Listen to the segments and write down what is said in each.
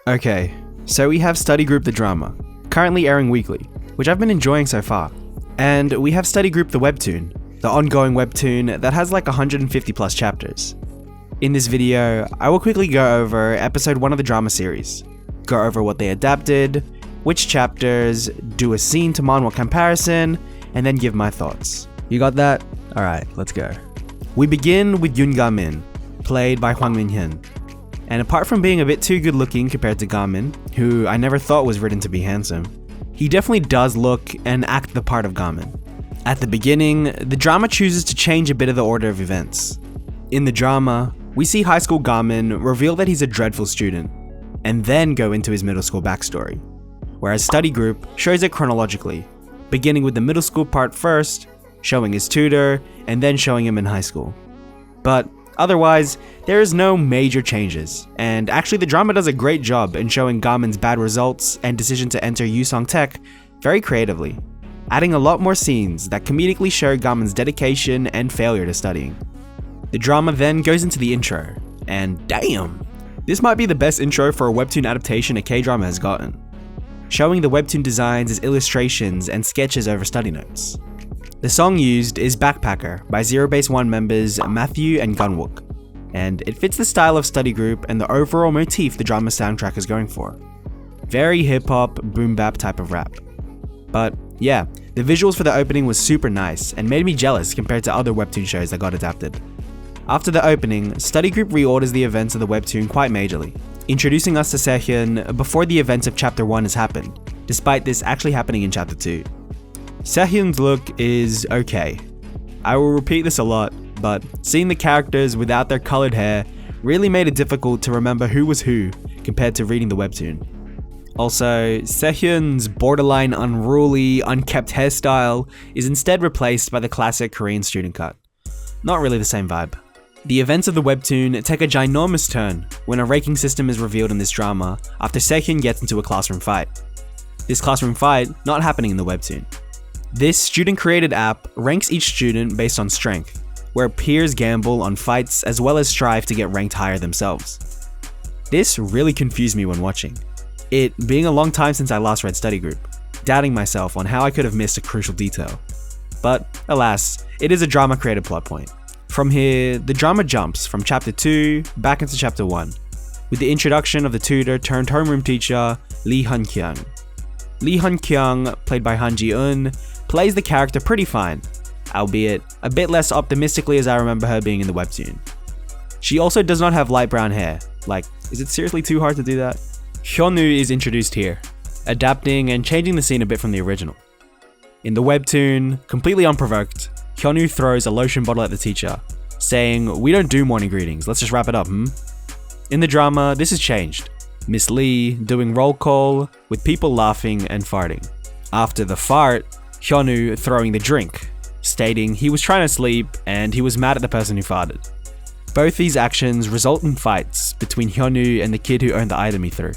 Okay, so we have Study Group the Drama, currently airing weekly, which I've been enjoying so far. And we have Study Group the Webtoon, the ongoing webtoon that has like 150 plus chapters. In this video, I will quickly go over episode 1 of the drama series, go over what they adapted, which chapters, do a scene to manhwa comparison, and then give my thoughts. You got that? Alright, let's go. We begin with Yoon Ga-min, played by Hwang Min-hyun. And apart from being a bit too good looking compared to Ga-min, who I never thought was written to be handsome, he definitely does look and act the part of Ga-min. At the beginning, the drama chooses to change a bit of the order of events. In the drama, we see high school Ga-min reveal that he's a dreadful student, and then go into his middle school backstory. Whereas Study Group shows it chronologically, beginning with the middle school part first, showing his tutor, and then showing him in high school. But otherwise, there is no major changes, and actually the drama does a great job in showing Ga-min's bad results and decision to enter Yusong Tech very creatively, adding a lot more scenes that comedically show Ga-min's dedication and failure to studying. The drama then goes into the intro, and damn, this might be the best intro for a webtoon adaptation a K-drama has gotten, showing the webtoon designs as illustrations and sketches over study notes. The song used is Backpacker by Zero Base One members Matthew and Hyungwuk, and it fits the style of Study Group and the overall motif the drama soundtrack is going for. Very hip-hop, boom-bap type of rap. But yeah, the visuals for the opening was super nice and made me jealous compared to other webtoon shows that got adapted. After the opening, Study Group reorders the events of the webtoon quite majorly, introducing us to Seungyeon before the events of Chapter 1 has happened, despite this actually happening in Chapter 2. Seungyeon's look is okay. I will repeat this a lot, but seeing the characters without their colored hair really made it difficult to remember who was who compared to reading the webtoon. Also, Seungyeon's borderline unruly, unkempt hairstyle is instead replaced by the classic Korean student cut. Not really the same vibe. The events of the webtoon take a ginormous turn when a ranking system is revealed in this drama after Seungyeon gets into a classroom fight. This classroom fight not happening in the webtoon. This student-created app ranks each student based on strength, where peers gamble on fights as well as strive to get ranked higher themselves. This really confused me when watching, it being a long time since I last read Study Group, doubting myself on how I could have missed a crucial detail. But alas, it is a drama-created plot point. From here, the drama jumps from Chapter 2 back into Chapter 1, with the introduction of the tutor turned homeroom teacher, Lee Hun-kyung. Lee Hun-kyung, played by Han Ji-eun, plays the character pretty fine, albeit a bit less optimistically as I remember her being in the webtoon. She also does not have light brown hair. Like, is it seriously too hard to do that? Hyunwuk is introduced here, adapting and changing the scene a bit from the original. In the webtoon, completely unprovoked, Hyunwuk throws a lotion bottle at the teacher, saying, "We don't do morning greetings, let's just wrap it up, In the drama, this has changed. Miss Lee doing roll call, with people laughing and farting. After the fart, Hyunwuk throwing the drink, stating he was trying to sleep and he was mad at the person who farted. Both these actions result in fights between Hyunwuk and the kid who owned the item he threw.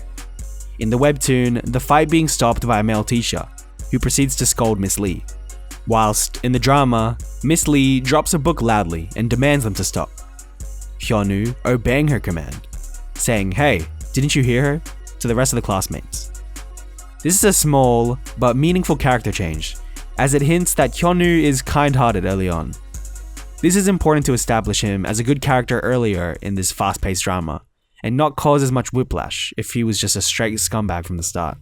In the webtoon, the fight being stopped by a male teacher, who proceeds to scold Miss Lee. Whilst, in the drama, Miss Lee drops a book loudly and demands them to stop. Hyunwuk obeying her command, saying, "Hey, didn't you hear her?" to the rest of the classmates. This is a small, but meaningful character change, as it hints that Hyunwuk is kind-hearted early on. This is important to establish him as a good character earlier in this fast-paced drama, and not cause as much whiplash if he was just a straight scumbag from the start.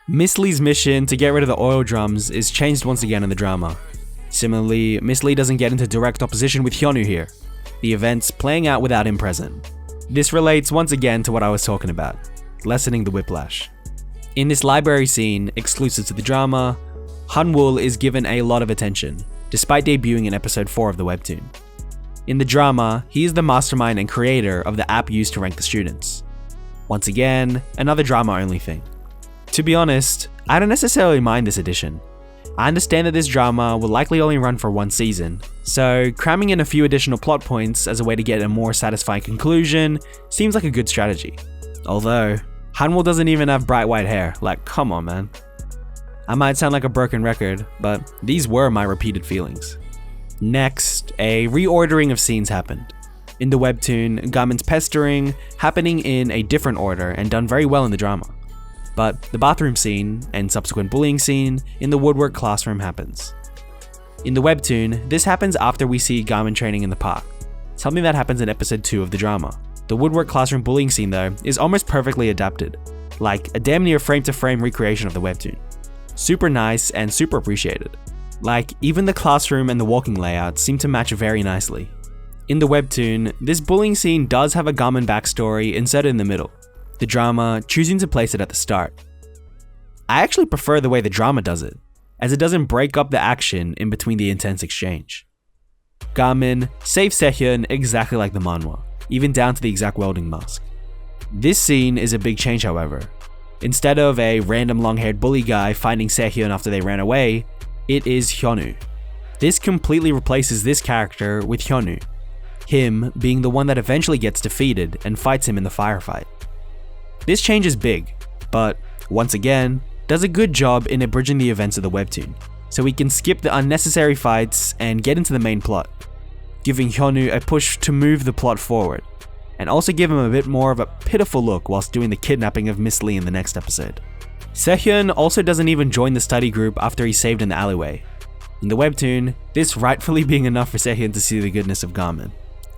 Miss Lee's mission to get rid of the oil drums is changed once again in the drama. Similarly, Miss Lee doesn't get into direct opposition with Hyunwuk here, the events playing out without him present. This relates once again to what I was talking about, lessening the whiplash. In this library scene, exclusive to the drama, Hyungwuk is given a lot of attention, despite debuting in episode 4 of the webtoon. In the drama, he is the mastermind and creator of the app used to rank the students. Once again, another drama-only thing. To be honest, I don't necessarily mind this addition. I understand that this drama will likely only run for one season, so cramming in a few additional plot points as a way to get a more satisfying conclusion seems like a good strategy. Although, Hyungwuk doesn't even have bright white hair, like come on man. I might sound like a broken record, but these were my repeated feelings. Next, a reordering of scenes happened. In the webtoon, Garmin's pestering happening in a different order and done very well in the drama. But the bathroom scene and subsequent bullying scene in the woodwork classroom happens. In the webtoon, this happens after we see Garmin training in the park, something that happens in episode 2 of the drama. The woodwork classroom bullying scene though is almost perfectly adapted, like a damn near frame-to-frame recreation of the webtoon. Super nice and super appreciated. Like, even the classroom and the walking layout seem to match very nicely. In the webtoon, this bullying scene does have a Garmin backstory inserted in the middle, the drama choosing to place it at the start. I actually prefer the way the drama does it, as it doesn't break up the action in between the intense exchange. Garmin saves Seungyeon exactly like the manhwa, even down to the exact welding mask. This scene is a big change however. Instead of a random long-haired bully guy finding Seungyeon after they ran away, it is Hyunwuk. This completely replaces this character with Hyunwuk, him being the one that eventually gets defeated and fights him in the firefight. This change is big, but once again, does a good job in abridging the events of the webtoon, so we can skip the unnecessary fights and get into the main plot, giving Hyunwuk a push to move the plot forward, and also give him a bit more of a pitiful look whilst doing the kidnapping of Miss Lee in the next episode. Seungyeon also doesn't even join the study group after he's saved in the alleyway. In the webtoon, this rightfully being enough for Seungyeon to see the goodness of Garmin.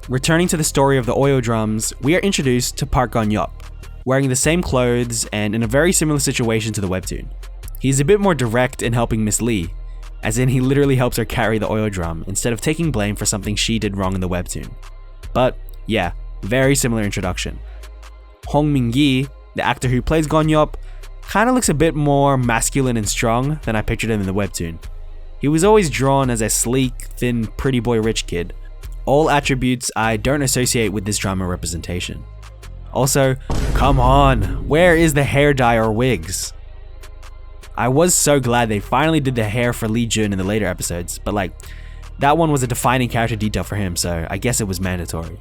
Returning to the story of the oil drums, we are introduced to Park Gon-yup, wearing the same clothes and in a very similar situation to the webtoon. He's a bit more direct in helping Miss Lee, as in he literally helps her carry the oil drum instead of taking blame for something she did wrong in the webtoon. But yeah, very similar introduction. Hong Min-gi, the actor who plays Gon-yup, kinda looks a bit more masculine and strong than I pictured him in the webtoon. He was always drawn as a sleek, thin, pretty boy rich kid, all attributes I don't associate with this drama representation. Also, come on, where is the hair dye or wigs? I was so glad they finally did the hair for Lee Jun in the later episodes, but like, that one was a defining character detail for him, so I guess it was mandatory.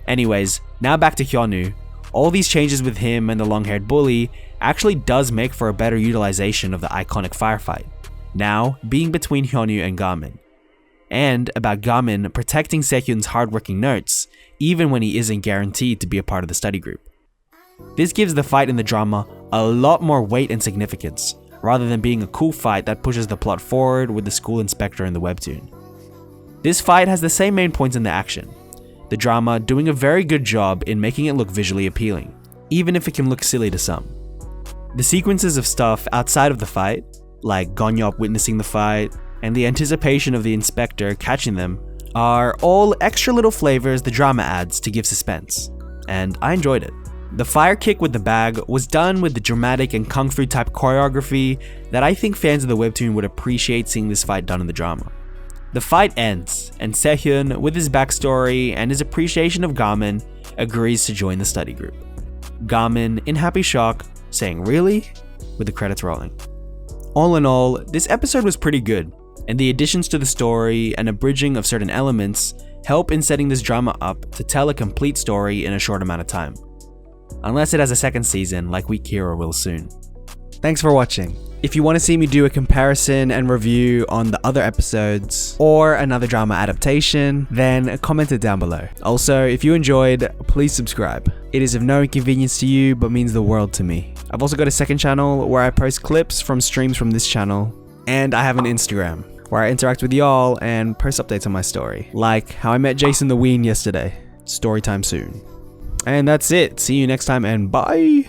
Anyways, now back to Hyunwuk. All these changes with him and the long-haired bully actually does make for a better utilization of the iconic firefight, now being between Hyunwuk and Garmin. And about Garmin protecting Seungyeon's hardworking notes, even when he isn't guaranteed to be a part of the study group. This gives the fight in the drama a lot more weight and significance, rather than being a cool fight that pushes the plot forward with the school inspector in the webtoon. This fight has the same main points in the action, the drama doing a very good job in making it look visually appealing, even if it can look silly to some. The sequences of stuff outside of the fight, like Gon-yup witnessing the fight, and the anticipation of the inspector catching them, are all extra little flavors the drama adds to give suspense, and I enjoyed it. The fire kick with the bag was done with the dramatic and kung fu type choreography that I think fans of the webtoon would appreciate seeing this fight done in the drama. The fight ends, and Seungyeon, with his backstory and his appreciation of Garmin, agrees to join the study group. Garmin, in happy shock, saying "Really?" with the credits rolling. All in all, this episode was pretty good, and the additions to the story and abridging of certain elements help in setting this drama up to tell a complete story in a short amount of time. Unless it has a second season like Weak Hero will soon. Thanks for watching. If you want to see me do a comparison and review on the other episodes or another drama adaptation, then comment it down below. Also, if you enjoyed, please subscribe. It is of no inconvenience to you, but means the world to me. I've also got a second channel where I post clips from streams from this channel, and I have an Instagram where I interact with y'all and post updates on my story, like how I met Jason the Ween yesterday. Story time soon. And that's it. See you next time and bye!